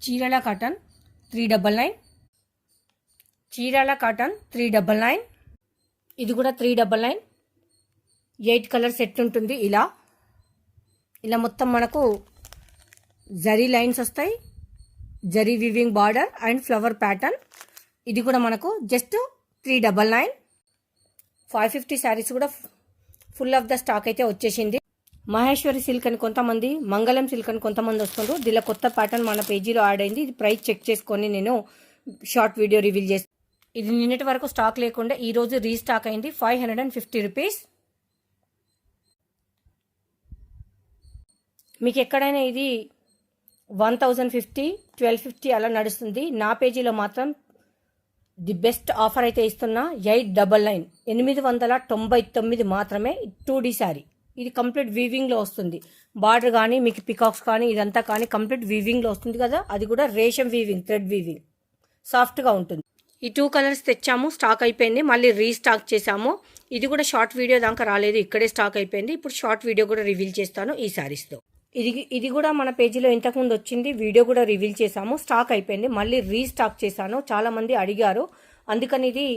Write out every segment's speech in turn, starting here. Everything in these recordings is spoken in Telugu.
Chirala cotton 399, Chirala cotton 399. ఇది కూడా 399. 8 కలర్ సెట్ ఉంటుంది. ఇలా ఇలా మొత్తం మనకు జరీ లైన్స్ వస్తాయి, zari weaving border and flower pattern. ఇది కూడా మనకు జస్ట్ 399. 550 శారీస్ కూడా ఫుల్ ఆఫ్ ద స్టాక్ అయితే వచ్చేసింది. మహేశ్వరి సిల్క్ అని కొంతమంది, మంగళం సిల్క్ అని కొంతమంది వస్తుండ్రు. దీనిలో కొత్త ప్యాటర్న్ మన పేజీలో యాడ్ అయింది. ఇది ప్రైస్ చెక్ చేసుకొని నేను షార్ట్ వీడియో రివీల్ చేస్తాను. ఇది నిన్నటి వరకు స్టాక్ లేకుండా ఈరోజు రీస్టాక్ అయింది. 550 రూపీస్. మీకు ఎక్కడైనా ఇది 1050, 1250 అలా నడుస్తుంది. నా పేజీలో మాత్రం ది బెస్ట్ ఆఫర్ అయితే ఇస్తున్నా. 899, 899 మాత్రమే. 2D శారీ. ఇది కంప్లీట్ వీవింగ్లో వస్తుంది. బార్డర్ కానీ మీకు పికాక్స్ కానీ ఇదంతా కానీ కంప్లీట్ వీవింగ్లో వస్తుంది కదా. అది కూడా రేషం వీవింగ్, థ్రెడ్ వీవింగ్, సాఫ్ట్గా ఉంటుంది. ఈ 2 కలర్స్ తెచ్చాము, స్టాక్ అయిపోయింది. మళ్ళీ రీస్టాక్ చేసాము. ఇది కూడా షార్ట్ వీడియో దాకా రాలేదు, ఇక్కడే స్టాక్ అయిపోయింది. ఇప్పుడు షార్ట్ వీడియో కూడా రివీల్ చేస్తాను ఈ శారీస్తో. ఇది కూడా మన పేజీలో ఇంతకుముందు వచ్చింది, వీడియో కూడా రివీల్ చేసాము. స్టాక్ అయిపోయింది, మళ్ళీ రీస్టాక్ చేశాను. చాలామంది అడిగారు, అందుకని ఇది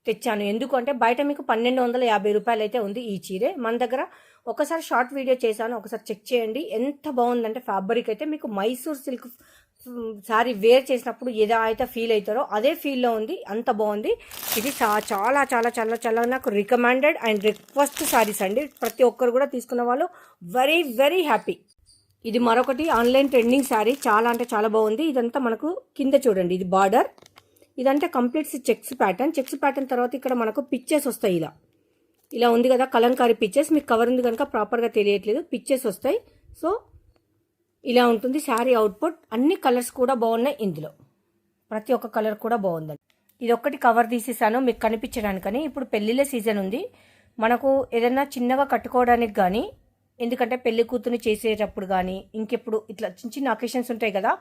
తెచ్చాను. ఎందుకంటే బయట మీకు 1250 రూపాయలు అయితే ఉంది ఈ చీరే. మన దగ్గర ఒకసారి షార్ట్ వీడియో చేశాను, ఒకసారి చెక్ చేయండి. ఎంత బాగుందంటే ఫ్యాబ్రిక్ అయితే మీకు మైసూర్ సిల్క్ శారీ వేర్ చేసినప్పుడు ఏదో అయితే ఫీల్ అవుతారో అదే ఫీల్లో ఉంది. అంత బాగుంది. ఇది చాలా చాలా చాలా చాలా నాకు రికమెండెడ్ అండ్ రిక్వెస్ట్ శారీస్ అండి. ప్రతి ఒక్కరు కూడా తీసుకున్న వాళ్ళు వెరీ వెరీ హ్యాపీ. ఇది మరొకటి ఆన్లైన్ ట్రెండింగ్ శారీ, చాలా అంటే చాలా బాగుంది. ఇదంతా మనకు కింద చూడండి, ఇది బార్డర్. ఇదంటే కంప్లీట్ చెక్స్ ప్యాటర్న్ తర్వాత ఇక్కడ మనకు పిక్చర్స్ వస్తాయి. ఇలా ఉంది కదా కలంకారీ పిక్చర్స్. మీకు కవర్ ఉంది కనుక ప్రాపర్గా తెలియట్లేదు, పిక్చర్స్ వస్తాయి. సో ఇలా ఉంటుంది శారీ అవుట్పుట్. అన్ని కలర్స్ కూడా బాగున్నాయి ఇందులో, ప్రతి ఒక్క కలర్ కూడా బాగుందండి. ఇది ఒక్కటి కవర్ తీసేసాను మీకు కనిపించడానికని. ఇప్పుడు పెళ్ళిళ్ళ సీజన్ ఉంది. మనకు ఏదైనా చిన్నగా కట్టుకోవడానికి కానీ, ఎందుకంటే పెళ్లి కూతుర్ని చేసేటప్పుడు కానీ, ఇంకెప్పుడు ఇట్లా చిన్న చిన్న అకేషన్స్ ఉంటాయి కదా,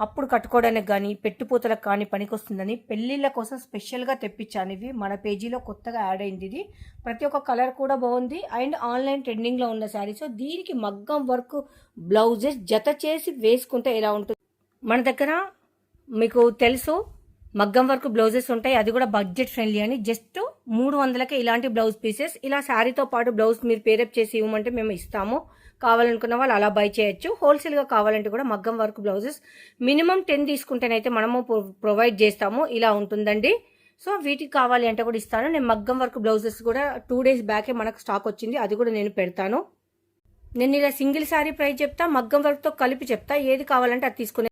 అప్పుడు కట్టుకోవడానికి కానీ, పెట్టుపోతలకు కానీ పనికొస్తుందని పెళ్ళిళ్ళ కోసం స్పెషల్గా తెప్పించాను. ఇవి మన పేజీలో కొత్తగా యాడ్ అయింది. ఇది ప్రతి ఒక్క కలర్ కూడా బాగుంది అండ్ ఆన్లైన్ ట్రెండింగ్లో ఉన్న శారీస్. దీనికి మగ్గం వర్క్ బ్లౌజెస్ జత చేసి వేసుకుంటే ఎలా ఉంటుంది. మన దగ్గర మీకు తెలుసు మగ్గం వర్క్ బ్లౌజెస్ ఉంటాయి, అది కూడా బడ్జెట్ ఫ్రెండ్లీ అని. జస్ట్ 300కే ఇలాంటి బ్లౌజ్ పీసెస్. ఇలా శారీతో పాటు బ్లౌజ్ మీరు పేరప్ చేసి ఇవ్వమంటే మేము ఇస్తాము. కావాలనుకున్న వాళ్ళు అలా బై చేయొచ్చు. హోల్సేల్గా కావాలంటే కూడా మగ్గం వర్క్ బ్లౌజెస్ మినిమం 10 తీసుకుంటేనైతే మనము ప్రొవైడ్ చేస్తాము. ఇలా ఉంటుందండి. సో వీటికి కావాలి అంటే కూడా ఇస్తాను. నేను మగ్గం వర్క్ బ్లౌజెస్ కూడా 2 డేస్ బ్యాకే మనకు స్టాక్ వచ్చింది, అది కూడా నేను పెడతాను. నేను ఇలా సింగిల్ శారీ ప్రైస్ చెప్తా, మగ్గం వర్క్తో కలిపి చెప్తా. ఏది కావాలంటే అది తీసుకునే